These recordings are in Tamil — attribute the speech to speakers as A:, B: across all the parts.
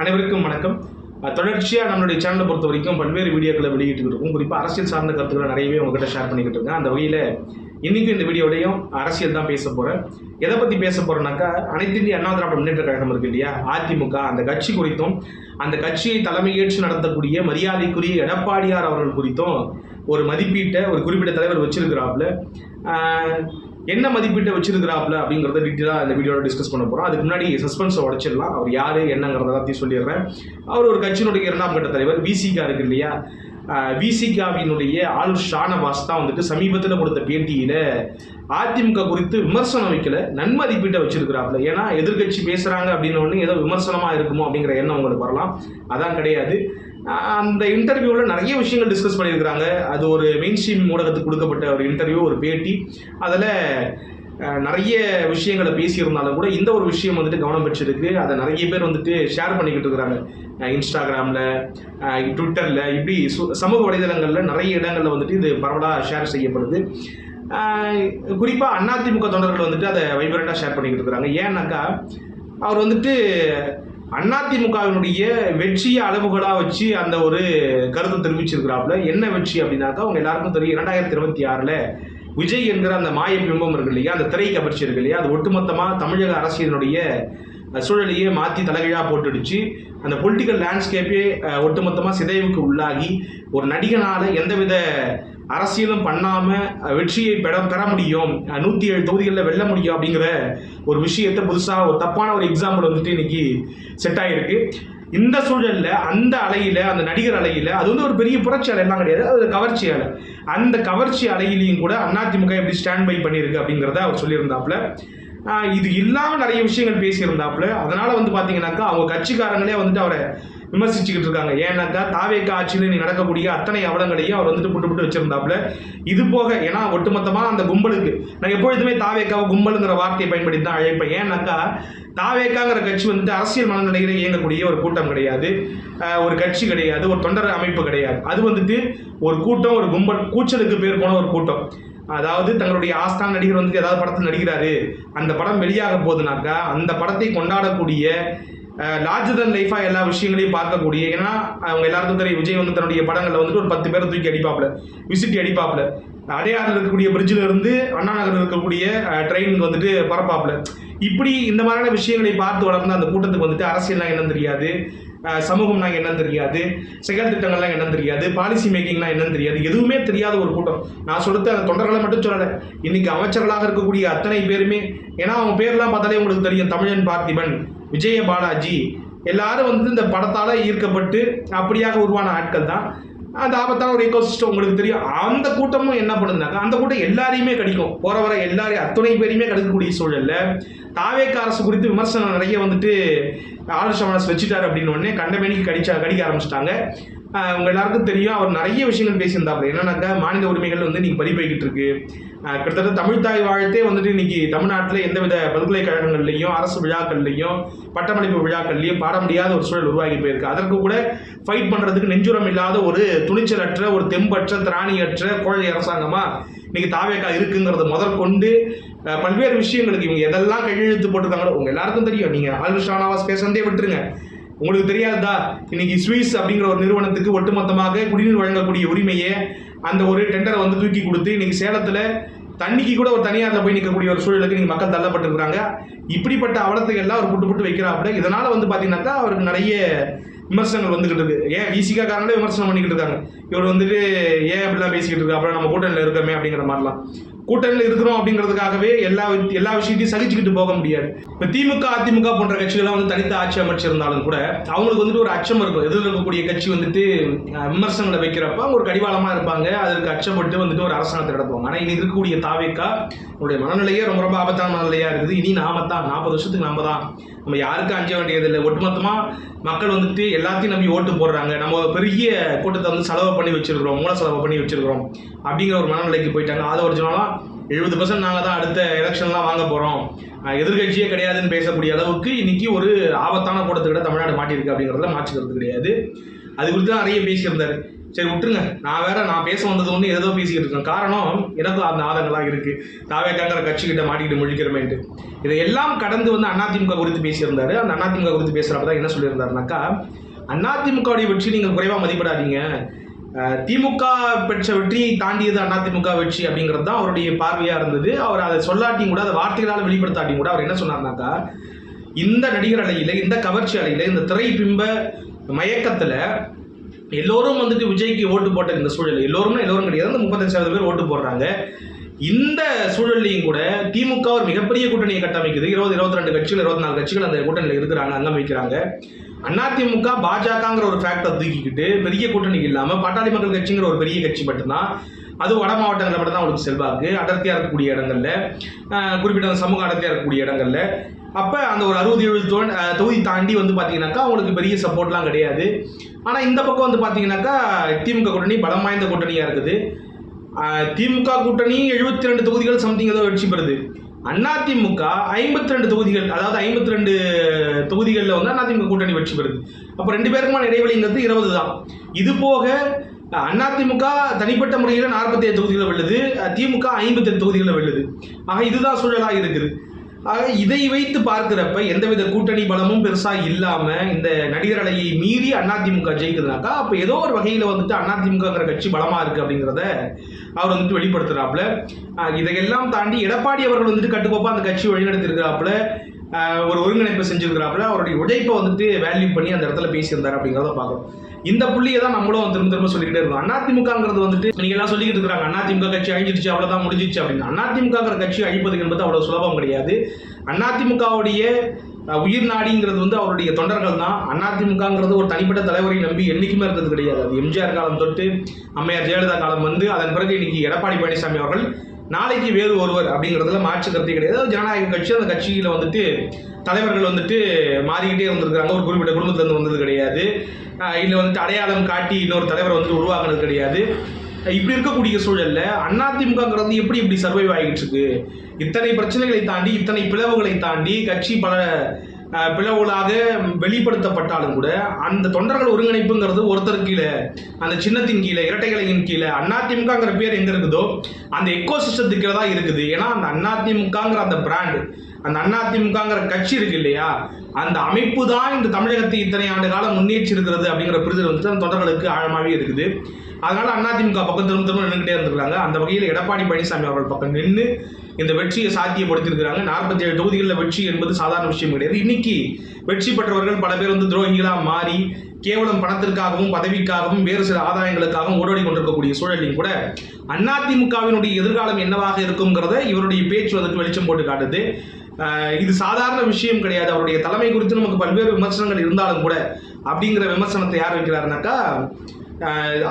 A: அனைவருக்கும் வணக்கம். தொடர்ச்சியாக நம்மளுடைய சேனலை பொறுத்த வரைக்கும் பல்வேறு வீடியோக்களை வெளியிட்டு இருக்கோம். குறிப்பாக அரசியல் சார்ந்த கருத்துக்களை நிறையவே உங்ககிட்ட ஷேர் பண்ணிக்கிட்டு இருக்கேன். அந்த வகையில் இன்றைக்கும் இந்த வீடியோடையும் அரசியல் தான் பேச போகிறேன். எதை பற்றி பேச போகிறேன்னாக்கா, அனைத்து இந்திய அண்ணா திராவிட முன்னேற்ற கழகம் இருக்கு இல்லையா, அதிமுக, அந்த கட்சி குறித்தும் அந்த கட்சியை தலைமையேற்று நடத்தக்கூடிய மரியாதைக்குரிய எடப்பாடியார் அவர்கள் குறித்தும் ஒரு மதிப்பீட்டை ஒரு குறிப்பிட்ட தலைவர் வச்சிருக்கிறாப்புல. என்ன மதிப்பீட்டை வச்சிருக்கிறாப்புல அப்படிங்கிறத டீட்டெயிலாக இந்த வீடியோவில் டிஸ்கஸ் பண்ண போகிறோம். அதுக்கு முன்னாடி சஸ்பென்ஸை உடைச்சிடலாம். அவர் யார் என்னங்கிறத பற்றி சொல்லிடுறேன். அவர் ஒரு கட்சியினுடைய 2ஆம் கட்ட தலைவர். விசிகா இருக்கு இல்லையா, விசிகாவினுடைய ஆளுநர் ஷானவாஸ் தான் வந்துட்டு சமீபத்தில் கொடுத்த பேட்டியில் அதிமுக குறித்து விமர்சனம் வைக்கல, நன்மதிப்பீட்டை வச்சிருக்கிறாப்புல. ஏன்னா எதிர்கட்சி பேசுகிறாங்க அப்படின்னு ஏதோ விமர்சனமாக இருக்குமோ அப்படிங்கிற எண்ணம் உங்களுக்கு வரலாம். அதான் கிடையாது. அந்த இன்டர்வியூவில் நிறைய விஷயங்கள் டிஸ்கஸ் பண்ணியிருக்கிறாங்க. அது ஒரு மெயின் ஸ்ட்ரீம் ஊடகத்துக்கு கொடுக்கப்பட்ட ஒரு இன்டர்வியூ, ஒரு பேட்டி. அதில் நிறைய விஷயங்களை பேசியிருந்தாலும் கூட இந்த ஒரு விஷயம் வந்துட்டு கவனம் பெற்றிருக்கு. அதை நிறைய பேர் வந்துட்டு ஷேர் பண்ணிக்கிட்டு இருக்கிறாங்க. இன்ஸ்டாகிராமில், ட்விட்டரில், இப்படி சமூக வலைதளங்களில் நிறைய இடங்களில் வந்துட்டு இது பரவலாக ஷேர் செய்யப்படுது. குறிப்பாக அதிமுக தொண்டர்கள் வந்துட்டு அதை வைப்ரண்டாக ஷேர் பண்ணிக்கிட்டு இருக்கிறாங்க. ஏன்னாக்கா, அவர் வந்துட்டு அதிமுகவினுடைய வெற்றியை அளவுகளாக வச்சு அந்த ஒரு கருத்தை தெரிவிச்சிருக்கிறாப்புல. என்ன வெற்றி அப்படின்னாக்கா, அவங்க எல்லாருக்கும் தெரியும், 2026 விஜய் என்கிற அந்த மாய பிம்பம் இருக்கு இல்லையா, அந்த திரை கவர்ச்சி இருக்கு இல்லையா, அது ஒட்டுமொத்தமாக தமிழக அரசியலுடைய சூழலையே மாற்றி தலைகீழாக போட்டுடுச்சு. அந்த பொலிட்டிக்கல் லேண்ட்ஸ்கேப்பே ஒட்டுமொத்தமாக சிதைவுக்கு உள்ளாகி ஒரு நடிகனால் எந்தவித அரசியலும் பண்ணாமல் வெற்றியை பெற முடியும், 107 தொகுதிகளில் வெல்ல முடியும் அப்படிங்கிற ஒரு விஷயத்தை புதுசாக ஒரு தப்பான ஒரு எக்ஸாம்பிள் வந்துட்டு இன்னைக்கு செட் ஆகிருக்கு. இந்த சூழலில் அந்த அலையில், அந்த நடிகர் அலையில், அது வந்து ஒரு பெரிய புரட்சி அலை எல்லாம் கிடையாது, அது கவர்ச்சி அலை. அந்த கவர்ச்சி அலையிலையும் கூட அதிமுக எப்படி ஸ்டாண்ட் பை பண்ணியிருக்கு அப்படிங்கிறத அவர் சொல்லியிருந்தாப்புல. இது இல்லாமல் நிறைய விஷயங்கள் பேசியிருந்தாப்புல. அதனால் வந்து பார்த்தீங்கன்னாக்கா, அவங்க கட்சிக்காரங்களே வந்துட்டு அவரை விமர்சிச்சுக்கிட்டு இருக்காங்க. ஏன்னாக்கா, தாவேக்கா ஆட்சியில் நீ நடக்கக்கூடிய அத்தனை அவலங்களையும் அவர் வந்துட்டு புட்டு வச்சிருந்தாப்புல. இது போக, ஏன்னா ஒட்டுமொத்தமாக அந்த கும்பலுக்கு, நான் எப்பொழுதுமே தாவேக்காவை கும்பலுங்கிற வார்த்தையை பயன்படுத்தி தான் அழைப்பேன். ஏன்னாக்கா, தாவேக்காங்கிற கட்சி வந்துட்டு அரசியல் மனநிலையில் இயங்கக்கூடிய ஒரு கூட்டம் கிடையாது, ஒரு கட்சி கிடையாது, ஒரு தொண்டர் அமைப்பு கிடையாது. அது வந்துட்டு ஒரு கூட்டம், ஒரு கும்பல், கூச்சலுக்கு பேர் போன ஒரு கூட்டம். அதாவது தங்களுடைய ஆஸ்தான் நடிகர் வந்துட்டு ஏதாவது படத்தில் நடிக்கிறாரு, அந்த படம் வெளியாக போகுதுனாக்கா அந்த படத்தை கொண்டாடக்கூடிய, லார்ஜர் தன் லைஃபாக எல்லா விஷயங்களையும் பார்க்கக்கூடிய, ஏன்னா அவங்க எல்லாருக்கும் தெரியும், விஜய் வந்து தன்னுடைய படங்களில் வந்துட்டு ஒரு 10 பேரை தூக்கி அடிப்பாப்புல, விசிட்டி அடிப்பாப்புல. அடையாறில் இருக்கக்கூடிய பிரிட்ஜில் இருந்து அண்ணா நகரில் இருக்கக்கூடிய ட்ரெயினுக்கு வந்துட்டு பரப்பாப்புல. இப்படி இந்த மாதிரியான விஷயங்களை பார்த்து வளர்ந்த அந்த கூட்டத்துக்கு வந்துட்டு அரசியல்லாம் என்னன்னு தெரியாது, சமூகம்னா என்னன்னு தெரியாது, செயல் திட்டங்கள்லாம் என்னன்னு தெரியாது, பாலிசி மேக்கிங்லாம் என்னன்னு தெரியாது, எதுவுமே தெரியாத ஒரு கூட்டம். நான் சொல்லிட்டு அந்த தொண்டர்களை மட்டும் சொல்லலை, இன்னைக்கு அமைச்சர்களாக இருக்கக்கூடிய அத்தனை பேருமே, ஏன்னா அவங்க பேர்லாம் பார்த்தாலே உங்களுக்கு தெரியும், தமிழன் பார்த்திபன், விஜய பாலாஜி, எல்லாரும் வந்து இந்த படத்தால் ஈர்க்கப்பட்டு அப்படியாக உருவான ஆட்கள் தான். அந்த ஆபத்தான ஒரு எக்கோசிஸ்டம் உங்களுக்கு தெரியும். அந்த கூட்டமும் என்ன பண்ணுதுனாக்கா, அந்த கூட்டம் எல்லாரையுமே கடிக்கும், போற வர எல்லாரையும் அத்தனை பேரையுமே கடிக்கக்கூடிய சூழலில் தாவேக்கா அரசு குறித்து விமர்சனம் நிறைய வந்துட்டு ஆளுநர் ஷானவாஸ் வச்சுட்டாரு அப்படின்னு உடனே கண்டமேனிக்கு கடிக்க ஆரம்பிச்சிட்டாங்க. உங்க எல்லாருக்கும் தெரியும், அவர் நிறைய விஷயங்கள் பேசியிருந்தாப்புல. என்னன்னாக்கா, மாநில உரிமைகள் வந்து இன்னைக்கு பறிபோய்கிட்டு இருக்கு. கிட்டத்தட்ட தமிழ்தாய் வாழ்த்தே வந்துட்டு இன்னைக்கு தமிழ்நாட்டில் எந்தவித பல்கலைக்கழகங்கள்லையும் அரசு விழாக்கள்லையும் பட்டமளிப்பு விழாக்கள்லையும் பாட முடியாத ஒரு சூழல் உருவாகி போயிருக்கு. அதற்கு கூட ஃபைட் பண்ணுறதுக்கு நெஞ்சுரம் இல்லாத ஒரு துணிச்சலற்ற, ஒரு தெம்பற்ற, திராணியற்ற கோழை அரசாங்கமா இன்னைக்கு தாவேக்கா இருக்குங்கிறத முதற்கொண்டு பல்வேறு விஷயங்களுக்கு இவங்க எதெல்லாம் கையெழுத்து போட்டிருக்காங்களோ உங்க எல்லாருக்கும் தெரியும். நீங்க ஆளுநர் ஷானவாஸ் பேசுறதே விட்டுருங்க, உங்களுக்கு தெரியாதா, இன்னைக்கு ஸ்வீஸ் அப்படிங்கிற ஒரு நிறுவனத்துக்கு ஒட்டுமொத்தமாக குடிநீர் வழங்கக்கூடிய உரிமையை அந்த ஒரு டெண்டரை வந்து தூக்கி கொடுத்து இன்னைக்கு சேலத்தில் தண்ணிக்கு கூட ஒரு தனியாரில் போய் நிற்கக்கூடிய ஒரு சூழலுக்கு நீங்கள் மக்கள் தள்ளப்பட்டிருக்கிறாங்க. இப்படிப்பட்ட அவலத்துக்கு எல்லாம் அவர் புட்டு வைக்கிறாப்புல. இதனால் வந்து பார்த்தீங்கன்னாக்கா அவருக்கு நிறைய விமர்சனங்கள் வந்துகிட்டு இருக்கு. ஏன் விசிகா காரங்களே விமர்சனம் பண்ணிக்கிட்டு இருக்காங்க, இவர் வந்துட்டு ஏன் அப்படிலாம் பேசிக்கிட்டு இருக்கா, அப்புறம் நம்ம கூட்டணியில் இருக்கமே அப்படிங்கிற மாதிரிலாம். கூட்டணியில் இருக்கிறோம் அப்படிங்கிறதுக்காகவே எல்லா விஷயத்தையும் சகிச்சுக்கிட்டு போக முடியாது. இப்போ திமுக, அதிமுக போன்ற கட்சிகள்லாம் வந்து தனித்த ஆட்சி அமைச்சிருந்தாலும் கூட அவங்களுக்கு வந்துட்டு ஒரு அச்சம் இருக்கும். எதில் இருக்கக்கூடிய கட்சி வந்துட்டு விமர்சனங்களை வைக்கிறப்ப அவங்க ஒரு கடிவாளமாக இருப்பாங்க, அதற்கு அச்சப்பட்டு வந்துட்டு ஒரு அரசாங்கத்தை நடத்துவாங்க. ஆனால் இனி இருக்கக்கூடிய தாவேக்கா அவருடைய மனநிலையே ரொம்ப ஆபத்தான மனநிலையாக இருக்குது. இனி நாம தான் 40 வருஷத்துக்கு நம்ம யாருக்கும் அஞ்ச வேண்டியதில்லை. ஒட்டுமொத்தமாக மக்கள் வந்துட்டு எல்லாத்தையும் நம்பி ஓட்டு போடுறாங்க, நம்ம பெரிய கூட்டத்தை வந்து செலவு பண்ணி வச்சிருக்கிறோம், மூல செலவு பண்ணி வச்சிருக்கிறோம் அப்படிங்கிற ஒரு மனநிலைக்கு போயிட்டாங்க. அதை ஒரிஜினலாக 70% நாங்கள் தான் அடுத்த எலெக்ஷன்லாம் வாங்க போகிறோம், எதிர்கட்சியே கிடையாதுன்னு பேசக்கூடிய அளவுக்கு இன்னைக்கு ஒரு ஆபத்தான கூட்டத்துக்கிட்ட தமிழ்நாடு மாட்டியிருக்கு அப்படிங்கிறதுல மாற்றுக்கிறது கிடையாது. அது குறித்து தான் நிறைய பேசியிருந்தார். சரி விட்டுருங்க, நான் பேச வந்தது ஒன்று ஏதோ பேசிக்கிட்டு இருக்கேன். காரணம் எனக்கும் அந்த ஆதங்களாக இருக்கு, தாவேக்காங்கிற கட்சிக்கிட்ட மாட்டிக்கிட்டு முழிக்கிறமேன்ட்டு. இதையெல்லாம் கடந்து வந்து அதிமுக குறித்து பேசியிருந்தாரு. அந்த அதிமுக குறித்து பேசுறப்ப தான் என்ன சொல்லியிருந்தாருனாக்கா, அதிமுகவுடைய வெற்றி நீங்கள் குறைவாக மதிப்பிடாதீங்க, திமுக பெற்ற வெற்றியை தாண்டியது அதிமுக வெற்றி அப்படிங்கிறது தான் அவருடைய பார்வையாக இருந்தது. அவர் அதை சொல்லாட்டியும் கூட, அதை வார்த்தைகளால் வெளிப்படுத்தாட்டியும் கூட அவர் என்ன சொன்னார்னாக்கா, இந்த நடிகர் அலையில், இந்த கவர்ச்சி அலையில், இந்த திரை பிம்ப மயக்கத்தில் எல்லோரும் வந்துட்டு விஜய்க்கு ஓட்டு போட்ட இந்த சூழல், எல்லோரும் கிடையாது, 35% பேர் ஓட்டு போடுறாங்க. இந்த சூழல்லையும் கூட திமுக ஒரு மிகப்பெரிய கூட்டணியை கட்டமைக்குது. 22 கட்சிகள், 24 கட்சிகள் அந்த கூட்டணியில் இருக்கிறாங்க, அங்கம் வைக்கிறாங்க. அதிமுக பாஜகங்கிற ஒரு ஃபேக்டரை தூக்கிக்கிட்டு பெரிய கூட்டணி இல்லாமல் பாட்டாளி மக்கள் கட்சிங்கிற ஒரு பெரிய கட்சி மட்டும்தான், அது வட மாவட்டங்களில் மட்டும் தான் அவங்களுக்கு செல்வாக்கு, அடர்த்தியாக இருக்கக்கூடிய இடங்கள்ல, குறிப்பிட்ட சமூக அடர்த்தியாக இருக்கக்கூடிய இடங்கள்ல. அப்போ அந்த ஒரு 60-70 தொகுதி தாண்டி வந்து பார்த்தீங்கன்னாக்கா அவங்களுக்கு பெரிய சப்போர்ட்லாம் கிடையாது. ஆனால் இந்த பக்கம் வந்து பார்த்தீங்கன்னாக்கா திமுக கூட்டணி பலம் வாய்ந்த கூட்டணியாக இருக்குது. திமுக கூட்டணி 72 தொகுதிகள் சம்திங் ஏதோ வெற்றி பெறுது. அதிமுக 52 தொகுதிகள், அதாவது 52 தொகுதிகளில் வந்து அதிமுக கூட்டணி வெற்றி பெறுது. அப்போ 2 பேருக்குமான இடைவெளிங்கிறது 20 தான். இது போக அதிமுக தனிப்பட்ட முறையில் 47 தொகுதிகளை வெல்லுது, திமுக 58 தொகுதிகளை வெல்லுது. ஆக இதுதான் சூழலாக இருக்குது. ஆக இதை வைத்து பார்க்கிறப்ப எந்தவித கூட்டணி பலமும் பெருசா இல்லாம இந்த நடிகர் அலையை மீறி அதிமுக ஜெயிக்குதுனாக்கா, அப்ப ஏதோ ஒரு வகையில வந்துட்டு அதிமுகங்கிற கட்சி பலமா இருக்கு அப்படிங்கிறத அவர் வந்துட்டு வெளிப்படுத்துறாப்புல. இதையெல்லாம் தாண்டி எடப்பாடி அவர்கள் வந்துட்டு கட்டுக்கோப்பா அந்த கட்சி வழிநடத்தி இருக்கிறாப்புல, ஒரு ஒருங்கிணைப்பு செஞ்சிருக்கிறாப்புல, அவருடைய உழைப்பை வந்துட்டு வேல்யூ பண்ணி அந்த இடத்துல பேசியிருந்தாரு அப்படிங்கிறத பார்க்கணும். இந்த புள்ளியை தான் நம்மளும் திரும்ப சொல்லிக்கிட்டே இருக்கோம். அதிமுகங்கிறது வந்துட்டு நீங்க எல்லாம் சொல்லிக்கிட்டு இருக்காங்க, அதிமுக கட்சி அழிஞ்சிருச்சு, அவ்வளவுதான் முடிஞ்சிச்சு அப்படின்னு. அதிமுகங்கிற கட்சி அழிப்பது என்பது அவ்வளவு சுலபம் கிடையாது. அதிமுகவுடைய உயிர் நாடிங்கிறது வந்து அவருடைய தொண்டர்கள் தான். அதிமுகங்கிறது ஒரு தனிப்பட்ட தலைவரை நம்பி என்னைக்குமே இருக்கிறது கிடையாது. அது எம்ஜிஆர் காலம் தொட்டு அம்மையார் ஜெயலலிதா காலம் வந்து, அதன் பிறகு இன்னைக்கு எடப்பாடி பழனிசாமி அவர்கள், நாளைக்கு வேறு ஒருவர் அப்படிங்கிறதுல மாற்று கருத்தே கிடையாது. ஜனநாயக கட்சி, அந்த கட்சியில வந்துட்டு தலைவர்கள் வந்துட்டு மாறிக்கிட்டே வந்திருக்கிறாங்க. ஒரு குறிப்பிட்ட குடும்பத்திலிருந்து வந்தது கிடையாது, இல்லை வந்துட்டு அடையாளம் காட்டி இன்னொரு தலைவரை வந்துட்டு உருவாக்குனது கிடையாது. இப்படி இருக்கக்கூடிய சூழல்ல அதிமுகங்கிறது எப்படி சர்வைவ் ஆகிட்டு இருக்கு? இத்தனை பிரச்சனைகளை தாண்டி, இத்தனை பிளவுகளை தாண்டி கட்சி பல பிளவுகளாக வெளிப்படுத்தப்பட்டாலும் கூட அந்த தொண்டர்கள் ஒருங்கிணைப்புங்கிறது ஒருத்தர் கீழே, அந்த சின்னத்தின் கீழே, இரட்டைகளின் கீழே அதிமுகங்கிற பேர் எங்க இருக்குதோ அந்த எக்கோ சிஸ்டத்துக்கு தான் இருக்குது. ஏன்னா அந்த அதிமுகங்கிற அந்த பிராண்ட், அந்த அதிமுகங்கிற கட்சி இருக்கு இல்லையா, அந்த அமைப்பு தான் இந்த தமிழகத்தை இத்தனை ஆண்டு காலம் முன்னேற்றி இருக்கிறது அப்படிங்கிற புரிதல் வந்து அந்த தொண்டர்களுக்கு ஆழமாகவே இருக்குது. அதனால அதிமுக பக்கம் திரும்ப நின்றுகிட்டே இருந்திருக்காங்க. அந்த வகையில் எடப்பாடி பழனிசாமி அவர்கள் பக்கம் நின்று இந்த வெற்றியை சாத்தியப்படுத்தியிருக்கிறாங்க. 47 தொகுதிகளில் வெற்றி என்பது சாதாரண விஷயம் கிடையாது. இன்னைக்கு வெற்றி பெற்றவர்கள் பல பேர் வந்து துரோகிகளாக மாறி கேவலம் பணத்திற்காகவும் பதவிக்காகவும் வேறு சில ஆதாயங்களுக்காகவும் ஓடோடி கொண்டிருக்கக்கூடிய சூழலையும் கூட அதிமுகவினுடைய எதிர்காலம் என்னவாக இருக்குங்கிறத இவருடைய பேச்சு வந்துட்டு வெளிச்சம் போட்டு காட்டுது. இது சாதாரண விஷயம் கிடையாது. அவருடைய தலைமை குறித்து நமக்கு பல்வேறு விமர்சனங்கள் இருந்தாலும் கூட அப்படிங்கிற விமர்சனத்தை யார் வைக்கிறாருனாக்கா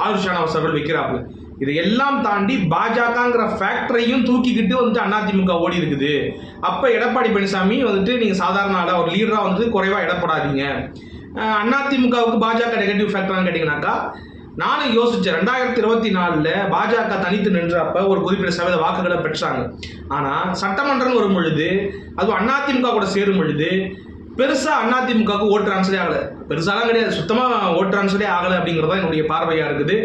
A: ஆளுஷ் ஷானவாஸ் அவர்கள் வைக்கிறாப்புல. இதையெல்லாம் தாண்டி பாஜகங்கிற ஃபேக்டரையும் தூக்கிக்கிட்டு வந்துட்டு அதிமுக ஓடி இருக்குது. அப்ப எடப்பாடி பழனிசாமி வந்துட்டு நீங்க சாதாரண ஆளா ஒரு லீடரா வந்து குறைவா இடப்படாதீங்க. அதிமுகவுக்கு பாஜக நெகட்டிவ் ஃபேக்டர்னு கேட்டீங்கன்னாக்கா, நானும் யோசிச்சேன். 2024 பாஜக தனித்து நின்றப்ப ஒரு குறிப்பிட்ட சதவீத வாக்குகளை பெற்றாங்க. ஆனா சட்டமன்றம் வரும் பொழுது, அதுவும் அதிமுக கூட சேரும் பொழுது பெருசா அதிமுகவுக்கு ஓட்டு ட்ரான்ஸ்ஃபரே ஆகலை. பெருசாலாம் கிடையாது, சுத்தமா ஓட்டு ட்ரான்ஸ்ஃபரே ஆகலை அப்படிங்கிறதா என்னுடைய பார்வையா இருக்குது.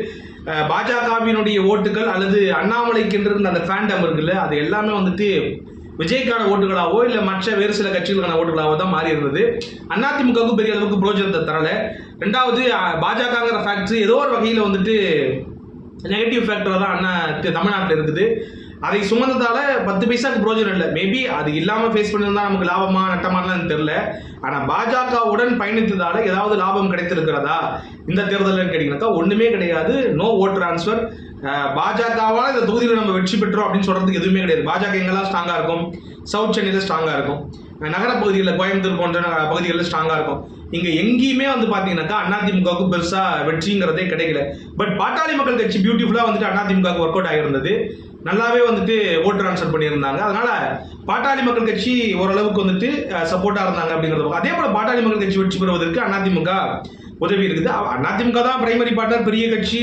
A: பாஜகவினுடைய ஓட்டுகள் அல்லது அண்ணாமலைக்கு இருந்த அந்த ஃபேண்டம் இருக்குல்ல, அது எல்லாமே வந்துட்டு விஜய்க்கான ஓட்டுகளாவோ இல்லை மற்ற வேறு சில கட்சிகளுக்கான ஓட்டுகளாவோ தான் மாறி இருந்தது. அதிமுகவுக்கு பெரிய அளவுக்கு பிரோஜனத்தை தரல. ரெண்டாவது, பாஜகங்கிற ஃபேக்டரி ஏதோ ஒரு வகையில் வந்துட்டு நெகட்டிவ் ஃபேக்டர் தான் தமிழ்நாட்டில் இருக்குது. அதை சுமந்ததால 10 பைசாக்கு பிரோஜனம் இல்லை. மேபி அது இல்லாமல் ஃபேஸ் பண்ணியிருந்தா நமக்கு லாபமா நட்டமானு தெரியல. ஆனால் பாஜகவுடன் பயணித்ததால ஏதாவது லாபம் கிடைத்திருக்கிறதா இந்த தேர்தலில் கேட்டீங்கன்னாக்கா ஒன்றுமே கிடையாது. No vote transfer. பாஜகவால் இந்த தொகுதியில் நம்ம வெற்றி பெற்றோம் அப்படின்னு சொல்றதுக்கு எதுவுமே கிடையாது. பாஜக எங்கெல்லாம் ஸ்ட்ராங்காக இருக்கும், சவுத் சென்னையில் ஸ்ட்ராங்காக இருக்கும், நகர பகுதிகளில் கோயம்புத்தூர் போன்ற பகுதிகளில் ஸ்ட்ராங்காக இருக்கும். இங்கே எங்கேயுமே வந்து பார்த்தீங்கன்னாக்கா அதிமுகவுக்கு பெருசாக வெற்றிங்கிறதே கிடைக்கல. பட் பாட்டாளி மக்கள் கட்சி பியூட்டிஃபுல்லாக வந்துட்டு அதிமுகவுக்கு ஒர்க் அவுட் ஆகியிருந்தது. நல்லாவே வந்துட்டு ஓட் ட்ரான்ஸ்ஃபர் பண்ணியிருந்தாங்க. அதனால பாட்டாளி மக்கள் கட்சி ஓரளவுக்கு வந்துட்டு சப்போர்ட்டாக இருந்தாங்க அப்படிங்கிறது. அதே போல பாட்டாளி மக்கள் கட்சி வெற்றி பெறுவதற்கு அதிமுக உதவி இருக்குது. அதிமுக தான் பிரைமரி பார்ட்னர், பெரிய கட்சி.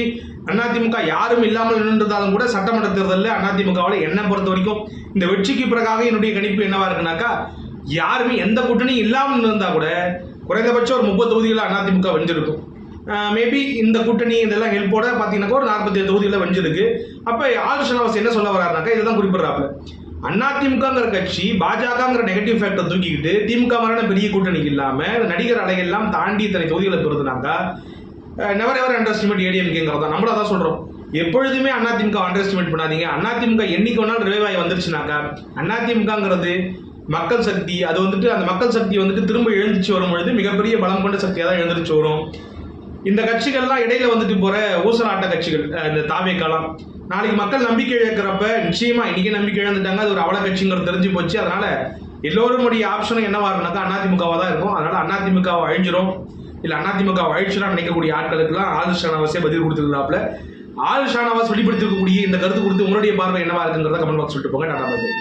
A: அதிமுக யாரும் இல்லாமல் நின்றிருந்தாலும் கூட சட்டமன்ற தேர்தலில் அதிமுகவில் என்னை பொறுத்த வரைக்கும் இந்த வெற்றிக்கு பிறகாக என்னுடைய கணிப்பு என்னவா இருக்குனாக்கா, யாருமே எந்த கூட்டணியும் இல்லாமல் இருந்தா கூட குறைந்தபட்சம் ஒரு 30 தொகுதிகளில் அதிமுக வென்றிருக்கும். மேபி இந்த கூட்டணி இதெல்லாம் ஹெல்ப்போட பார்த்தீங்கன்னாக்கா ஒரு 47 தொகுதிகளில் வெஞ்சிருக்கு. அப்போ ஆர் ஷானவாஸ் என்ன சொல்ல வர்றாருனாக்கா இதுதான் குறிப்பிடுறாப்புல. அதிமுகங்கிற கட்சி பாஜகங்கிற நெகட்டிவ் ஃபேக்டர் தூக்கிக்கிட்டு திமுக மாதிரியான பெரிய கூட்டணிக்கு இல்லாமல் நடிகர் அலையெல்லாம் தாண்டி இத்தனை தொகுதிகளை பெறுதுனாக்கா நெவர் எவர் அண்டர் எஸ்டிமேட் ஏடிஎம்கேங்கிறதா. நம்மளும் அதான் சொல்கிறோம். எப்பொழுதுமே அதிமுக அண்டர் எஸ்டிமேட் பண்ணாதீங்க. அதிமுக என்னைக்கு வேணாலும் ரிவைவ் வந்துருச்சுனாக்கா அதிமுகங்கிறது மக்கள் சக்தி. அது வந்துட்டு அந்த மக்கள் சக்தி வந்துட்டு திரும்ப எழுந்துச்சு வரும் பொழுது மிகப்பெரிய பலம் கொண்ட சக்தியாக தான் எழுந்துச்சு வரும். இந்த கட்சிகள்லாம் இடையில வந்துட்டு போற ஊசலாட்ட கட்சிகள், இந்த தாவேக்காலம் நாளைக்கு மக்கள் நம்பிக்கை இழக்கிறப்ப நிச்சயமா இன்னைக்கு நம்பிக்கை இழந்துட்டாங்க, அது ஒரு அவல கட்சிங்கிறது தெரிஞ்சு போச்சு. அதனால எல்லோருடைய ஆப்ஷனும் என்னவா இருந்தாக்கா அதிமுகவா தான் இருக்கும். அதனால அதிமுக அழிஞ்சிரும், இல்ல அதிமுக அழிச்சுலாம் நினைக்கக்கூடிய ஆட்களுக்குலாம் ஆர் ஷானவாஸே பதில் கொடுத்துருக்காப்ல. ஆர் ஷானவாஸ் வெளிப்படுத்திருக்கக்கூடிய இந்த கருத்து கொடுத்து உங்களுடைய பார்வை என்னவா இருக்குங்கிறத கமெண்ட் பாக்ஸ் சொல்லிட்டு போங்க. Tata bye.